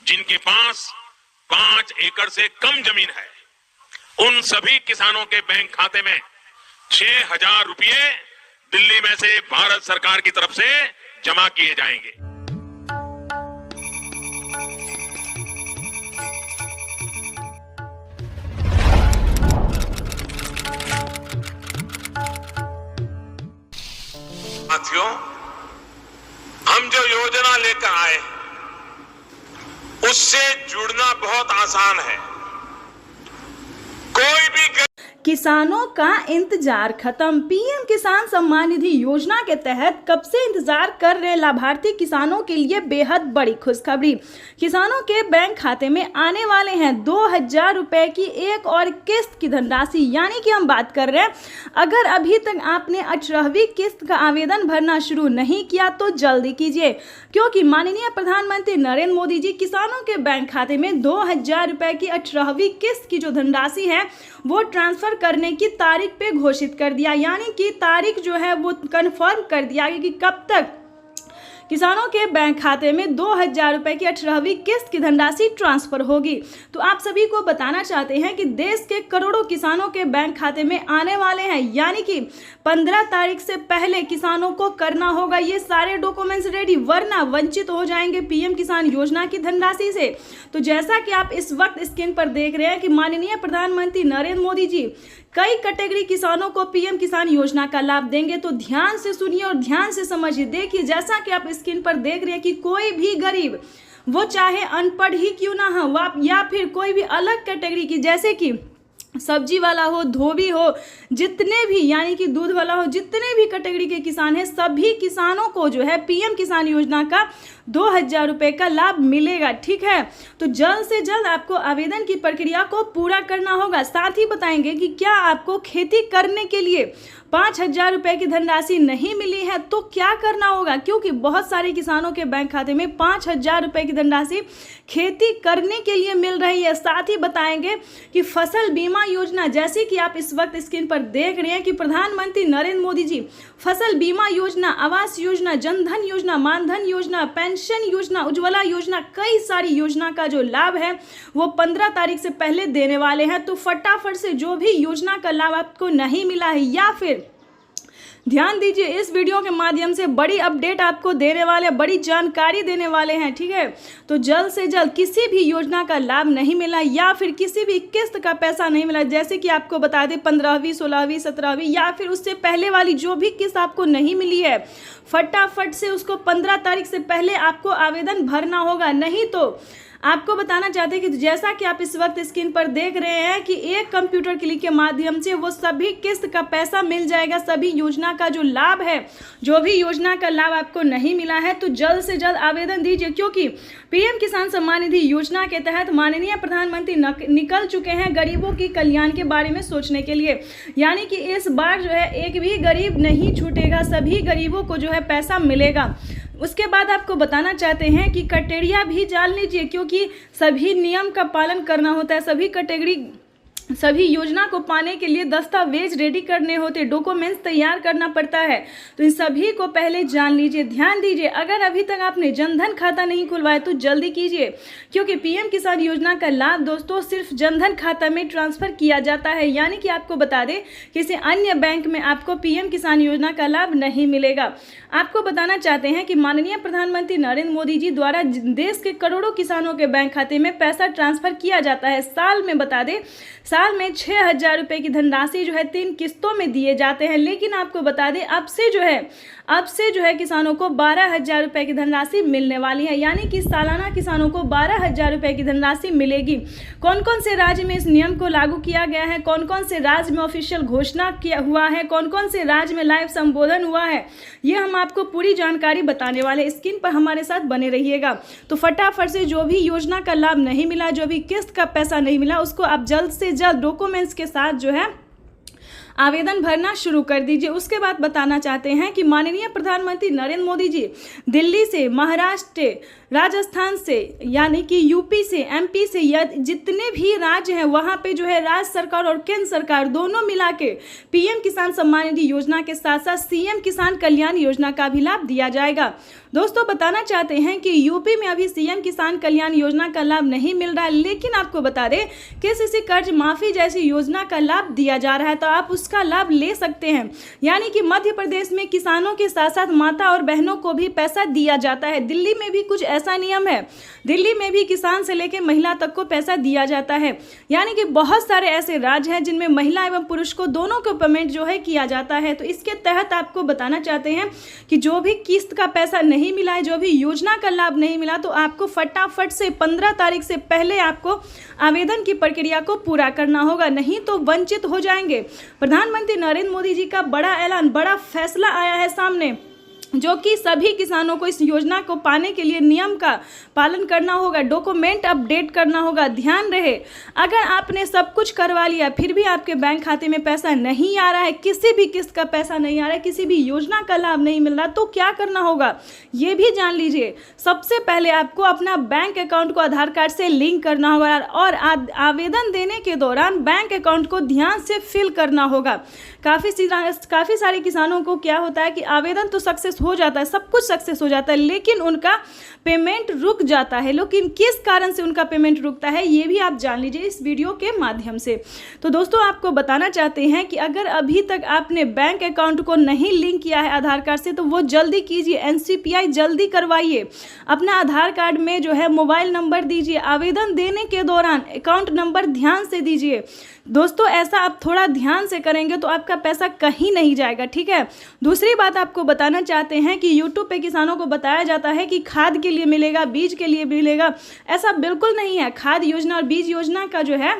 जिनके पास 5 एकड़ से कम जमीन है, उन सभी किसानों के बैंक खाते में 6,000 रुपये दिल्ली में से भारत सरकार की तरफ से जमा किए जाएंगे। साथियों, हम जो योजना लेकर आए उससे जुड़ना बहुत आसान है। कोई भी किसानों का इंतजार खत्म। पीएम किसान सम्मान निधि योजना के तहत कब से इंतजार कर रहे लाभार्थी किसानों के लिए बेहद बड़ी खुशखबरी। किसानों के बैंक खाते में आने वाले हैं 2,000 रुपए की एक और किस्त की धनराशि। यानी कि हम बात कर रहे हैं, अगर अभी तक आपने 18वीं किस्त का आवेदन भरना शुरू नहीं किया तो जल्दी कीजिए, क्योंकि माननीय प्रधानमंत्री नरेंद्र मोदी जी किसानों के बैंक खाते में 2,000 रुपए की 18वीं किस्त की जो धनराशि है वो ट्रांसफर करने की तारीख पे घोषित कर दिया। यानी कि तारीख जो है वो कंफर्म कर दिया कि कब तक किसानों के बैंक खाते में 2,000 रुपए की 18वीं किस्त की धनराशि ट्रांसफर होगी। तो आप सभी को बताना चाहते हैं कि देश के करोड़ों किसानों के बैंक खाते में आने वाले हैं, यानी कि 15 तारीख से पहले किसानों को करना होगा ये सारे डॉक्यूमेंट्स रेडी, वरना वंचित हो जाएंगे पीएम किसान योजना की धनराशि से। तो जैसा कि आप इस वक्त स्क्रीन पर देख रहे हैं कि माननीय प्रधानमंत्री नरेंद्र मोदी जी कई कैटेगरी किसानों को पीएम किसान योजना का लाभ देंगे। तो ध्यान से सुनिए और ध्यान से समझिए। देखिए, जैसा कि आप स्क्रीन पर देख रहे हैं कि कोई भी गरीब, वो चाहे अनपढ़ ही क्यों ना हो या फिर कोई भी अलग कैटेगरी की, जैसे कि सब्जी वाला हो, धोबी हो, जितने भी यानी कि दूध वाला हो, जितने भी कैटेगरी के किसान हैं, सभी किसानों को जो है पीएम किसान योजना का 2,000 रुपए का लाभ मिलेगा। ठीक है, तो जल्द से जल्द आपको आवेदन की प्रक्रिया को पूरा करना होगा। साथ ही बताएंगे कि क्या आपको खेती करने के लिए 5,000 रुपए की धनराशि नहीं मिली है तो क्या करना होगा, क्योंकि बहुत सारे किसानों के बैंक खाते में 5,000 रुपए की धनराशि खेती करने के लिए मिल रही है। साथ ही बताएंगे कि फसल बीमा योजना, जैसे कि आप इस वक्त स्क्रीन पर देख रहे हैं कि प्रधानमंत्री नरेंद्र मोदी जी फसल बीमा योजना, आवास योजना, जनधन योजना, मानधन योजना, पेंशन योजना, उज्ज्वला योजना, कई सारी योजना का जो लाभ है वो 15 तारीख से पहले देने वाले हैं। तो फटाफट से जो भी योजना का लाभ आपको नहीं मिला है या फिर ध्यान दीजिए, इस वीडियो के माध्यम से बड़ी अपडेट आपको देने वाले, बड़ी जानकारी देने वाले हैं। ठीक है, तो जल्द से जल्द किसी भी योजना का लाभ नहीं मिला या फिर किसी भी किस्त का पैसा नहीं मिला, जैसे कि आपको बता दें 15वीं, 16वीं, 17वीं या फिर उससे पहले वाली जो भी किस्त आपको नहीं मिली है, फटाफट से उसको 15 तारीख से पहले आपको आवेदन भरना होगा। नहीं तो आपको बताना चाहते हैं कि जैसा कि आप इस वक्त स्क्रीन पर देख रहे हैं कि एक कंप्यूटर क्लिक के माध्यम से वो सभी किस्त का पैसा मिल जाएगा। सभी योजना का जो लाभ है, जो भी योजना का लाभ आपको नहीं मिला है तो जल्द से जल्द आवेदन दीजिए, क्योंकि पीएम किसान सम्मान निधि योजना के तहत माननीय प्रधानमंत्री निकल चुके हैं गरीबों की कल्याण के बारे में सोचने के लिए। यानी कि इस बार जो है एक भी गरीब नहीं छूटेगा, सभी गरीबों को जो है पैसा मिलेगा। उसके बाद आपको बताना चाहते हैं कि क्राइटेरिया भी जान लीजिए, क्योंकि सभी नियम का पालन करना होता है। सभी कैटेगरी, सभी योजना को पाने के लिए दस्तावेज रेडी करने होते, डॉक्यूमेंट्स तैयार करना पड़ता है। तो इन सभी को पहले जान लीजिए, ध्यान दीजिए। अगर अभी तक आपने जनधन खाता नहीं खुलवाया तो जल्दी कीजिए, क्योंकि पीएम किसान योजना का लाभ दोस्तों सिर्फ जनधन खाता में ट्रांसफर किया जाता है। यानी कि आपको बता दें किसी अन्य बैंक में आपको पीएम किसान योजना का लाभ नहीं मिलेगा। आपको बताना चाहते हैं कि माननीय प्रधानमंत्री नरेंद्र मोदी जी द्वारा देश के करोड़ों किसानों के बैंक खाते में पैसा ट्रांसफर किया जाता है। साल में बता दें, साल में 6,000 रुपए की धनराशि जो है 3 किस्तों में दिए जाते हैं। लेकिन आपको बता दें अब से जो है किसानों को 12,000 रुपए की धनराशि मिलने वाली है। यानी कि सालाना किसानों को 12,000 रुपए की धनराशि मिलेगी। कौन कौन से राज्य में इस नियम को लागू किया गया है, कौन कौन से राज्य में ऑफिशियल घोषणा किया हुआ है, कौन कौन से राज्य में लाइव संबोधन हुआ है, ये हम आपको पूरी जानकारी बताने वाले। स्क्रीन पर हमारे साथ बने रहिएगा। तो फटाफट से जो भी योजना का लाभ नहीं मिला, जो भी किस्त का पैसा नहीं मिला, उसको आप जल्द से जल्द डॉक्यूमेंट्स के साथ जो है आवेदन भरना शुरू कर दीजिए। उसके बाद बताना चाहते हैं कि माननीय प्रधानमंत्री नरेंद्र मोदी जी दिल्ली से महाराष्ट्र, राजस्थान से यानी कि यूपी से, एमपी से, या जितने भी राज्य हैं वहाँ पे जो है राज्य सरकार और केंद्र सरकार दोनों मिला के पीएम किसान सम्मान निधि योजना के साथ साथ सीएम किसान कल्याण योजना का भी लाभ दिया जाएगा। दोस्तों बताना चाहते हैं कि यूपी में अभी सीएम किसान कल्याण योजना का लाभ नहीं मिल रहा है, लेकिन आपको बता दें केसीसी कर्ज माफी जैसी योजना का लाभ दिया जा रहा है, तो आप उसका लाभ ले सकते हैं। यानी कि मध्य प्रदेश में किसानों के साथ साथ माता और बहनों को भी पैसा दिया जाता है। दिल्ली में भी कुछ ऐसा नियम है, दिल्ली में भी किसान से लेकर महिला तक को पैसा दिया जाता है। यानी कि बहुत सारे ऐसे राज्य हैं जिनमें महिला एवं पुरुष को दोनों को पेमेंट जो है किया जाता है। तो इसके तहत आपको बताना चाहते हैं कि जो भी किस्त का पैसा नहीं मिला है, जो भी योजना का लाभ नहीं मिला, तो आपको फटाफट से 15 तारीख से पहले आपको आवेदन की प्रक्रिया को पूरा करना होगा, नहीं तो वंचित हो जाएंगे। प्रधानमंत्री नरेंद्र मोदी जी का बड़ा ऐलान, बड़ा फैसला आया है सामने, जो कि सभी किसानों को इस योजना को पाने के लिए नियम का पालन करना होगा, डॉक्यूमेंट अपडेट करना होगा। ध्यान रहे, अगर आपने सब कुछ करवा लिया फिर भी आपके बैंक खाते में पैसा नहीं आ रहा है, किसी भी किस्त का पैसा नहीं आ रहा है, किसी भी योजना का लाभ नहीं मिल रहा, तो क्या करना होगा ये भी जान लीजिए। सबसे पहले आपको अपना बैंक अकाउंट को आधार कार्ड से लिंक करना होगा और आवेदन देने के दौरान बैंक अकाउंट को ध्यान से फिल करना होगा। काफ़ी सारे किसानों को क्या होता है कि आवेदन तो सक्सेस हो जाता है, सब कुछ सक्सेस हो जाता है, लेकिन उनका पेमेंट रुक जाता है। लेकिन किस कारण से उनका पेमेंट रुकता है ये भी आप जान लीजिए इस वीडियो के माध्यम से। तो दोस्तों आपको बताना चाहते हैं कि अगर अभी तक आपने बैंक अकाउंट को नहीं लिंक किया है आधार कार्ड से, तो वो जल्दी कीजिए, NCPI जल्दी करवाइए। अपना आधार कार्ड में जो है मोबाइल नंबर दीजिए, आवेदन देने के दौरान अकाउंट नंबर ध्यान से दीजिए। दोस्तों ऐसा आप थोड़ा ध्यान से करेंगे तो आपका पैसा कहीं नहीं जाएगा, ठीक है। दूसरी बात आपको बताना चाहते हैं कि YouTube पे किसानों को बताया जाता है कि खाद के लिए मिलेगा, बीज के लिए मिलेगा, ऐसा बिल्कुल नहीं है। खाद योजना और बीज योजना का जो है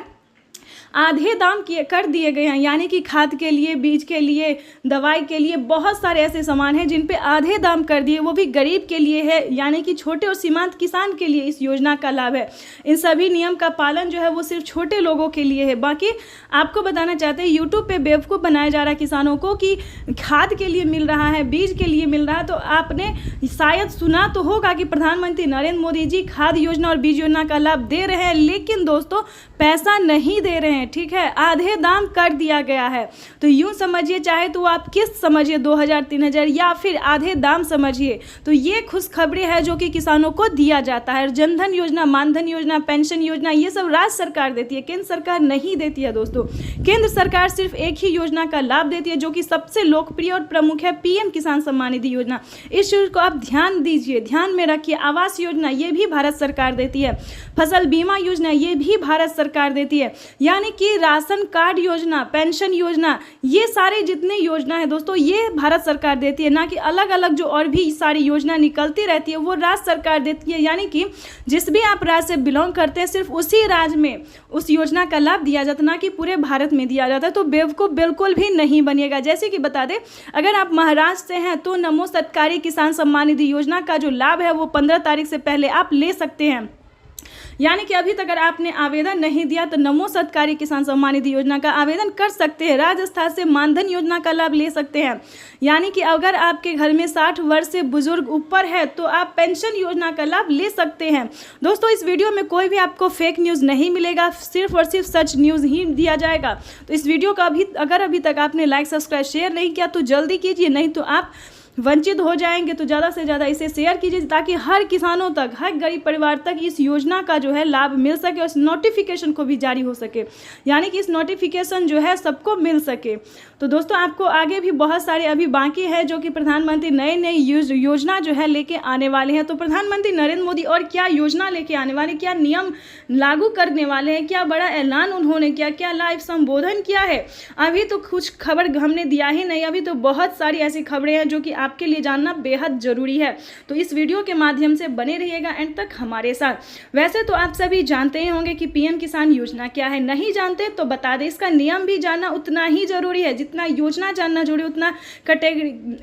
आधे दाम कर दिए गए हैं, यानी कि खाद के लिए, बीज के लिए, दवाई के लिए बहुत सारे ऐसे सामान हैं जिन पे आधे दाम कर दिए, वो भी गरीब के लिए है, यानी कि छोटे और सीमांत किसान के लिए इस योजना का लाभ है। इन सभी नियम का पालन जो है वो सिर्फ छोटे लोगों के लिए है। बाकी आपको बताना चाहते हैं यूट्यूब पे बेवकूफ़ बनाया जा रहा है किसानों को कि खाद के लिए मिल रहा है, बीज के लिए मिल रहा है। तो आपने शायद सुना तो होगा कि प्रधानमंत्री नरेंद्र मोदी जी खाद योजना और बीज योजना का लाभ दे रहे हैं, लेकिन दोस्तों पैसा नहीं दे रहे हैं, ठीक है, आधे दाम कर दिया गया है। तो यूं समझिए, चाहे तो आप किस्त समझिए 2000 3000 या फिर आधे दाम समझिए, तो ये खुशखबरी है जो कि किसानों को दिया जाता है। जनधन योजना, मानधन योजना, पेंशन योजना, ये सब राज्य सरकार देती है, केंद्र सरकार नहीं देती है। दोस्तों केंद्र सरकार सिर्फ एक ही योजना का लाभ देती है जो कि सबसे लोकप्रिय और प्रमुख है, पीएम किसान सम्मान निधि योजना। इस चीज को आप ध्यान दीजिए, ध्यान में रखिए। आवास योजना ये भी भारत सरकार देती है, फसल बीमा योजना ये भी भारत सरकार देती है, यानी कि राशन कार्ड योजना, पेंशन योजना, ये सारे जितने योजना है दोस्तों ये भारत सरकार देती है, ना कि अलग अलग जो और भी सारी योजना निकलती रहती है वो राज्य सरकार देती है। यानी कि जिस भी आप राज्य से बिलोंग करते हैं सिर्फ उसी राज्य में उस योजना का लाभ दिया जाता है, ना कि पूरे भारत में दिया जाता है। तो बेवकूफ़ बिल्कुल भी नहीं बनिएगा। जैसे कि बता दें, अगर आप महाराष्ट्र से हैं तो नमो सरकारी किसान सम्मान निधि योजना का जो लाभ है वो 15 तारीख से पहले आप ले सकते हैं। यानी कि अभी तक अगर आपने आवेदन नहीं दिया तो नमो सरकारी किसान सम्मान निधि योजना का आवेदन कर सकते हैं। राजस्थान से मानधन योजना का लाभ ले सकते हैं। यानी कि अगर आपके घर में 60 वर्ष से बुजुर्ग ऊपर है तो आप पेंशन योजना का लाभ ले सकते हैं। दोस्तों इस वीडियो में कोई भी आपको फेक न्यूज़ नहीं मिलेगा, सिर्फ और सिर्फ सच न्यूज़ ही दिया जाएगा। तो इस वीडियो का अगर अभी तक आपने लाइक सब्सक्राइब शेयर नहीं किया तो जल्दी कीजिए, नहीं तो आप वंचित हो जाएंगे। तो ज़्यादा से ज़्यादा इसे शेयर कीजिए ताकि हर किसानों तक, हर गरीब परिवार तक इस योजना का जो है लाभ मिल सके और इस नोटिफिकेशन को भी जारी हो सके, यानी कि इस नोटिफिकेशन जो है सबको मिल सके। तो दोस्तों आपको आगे भी बहुत सारे अभी बाकी है जो कि प्रधानमंत्री नई नई योजना जो है लेके आने वाले हैं। तो प्रधानमंत्री नरेंद्र मोदी और क्या योजना लेके आने वाले, क्या नियम लागू करने वाले हैं, क्या बड़ा ऐलान उन्होंने किया, क्या लाइव संबोधन किया है, अभी तो कुछ खबर हमने दिया ही नहीं। अभी तो बहुत सारी ऐसी खबरें हैं जो कि आपके लिए जानना बेहद जरूरी है। तो इस वीडियो के माध्यम से बने रहिएगा एंड तक हमारे साथ। वैसे तो आप सभी जानते ही होंगे कि पीएम किसान योजना क्या है, नहीं जानते तो बता दें। इसका नियम भी जानना उतना ही जरूरी है, जितना योजना जानना जरूरी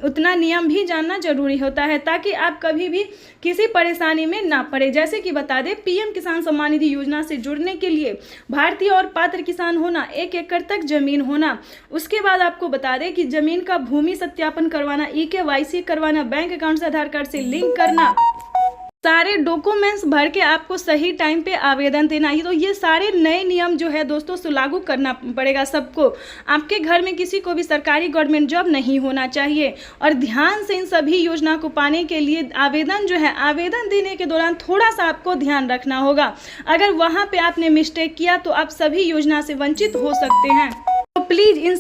उतना नियम भी जानना जरूरी होता है, ताकि आप कभी भी किसी परेशानी में ना पड़े। जैसे कि बता दें, पीएम किसान सम्मान निधि योजना से जुड़ने के लिए भारतीय और पात्र किसान होना, 1 एकड़ तक जमीन होना, उसके बाद आपको बता दें कि जमीन का भूमि सत्यापन करवाना, EKYC करवाना, बैंक अकाउंट से आधार कार्ड से लिंक करना, सारे डॉक्यूमेंट्स भर के आपको सही टाइम पे आवेदन देना है। तो ये सारे नए नियम जो है दोस्तों लागू करना पड़ेगा सबको। आपके घर में किसी को भी सरकारी गवर्नमेंट जॉब नहीं होना चाहिए। और ध्यान से इन सभी योजना को पाने के लिए आवेदन जो है, आवेदन देने के दौरान थोड़ा सा आपको ध्यान रखना होगा। अगर वहाँ पे आपने मिस्टेक किया तो आप सभी योजना से वंचित हो सकते हैं। तो प्लीज़ इन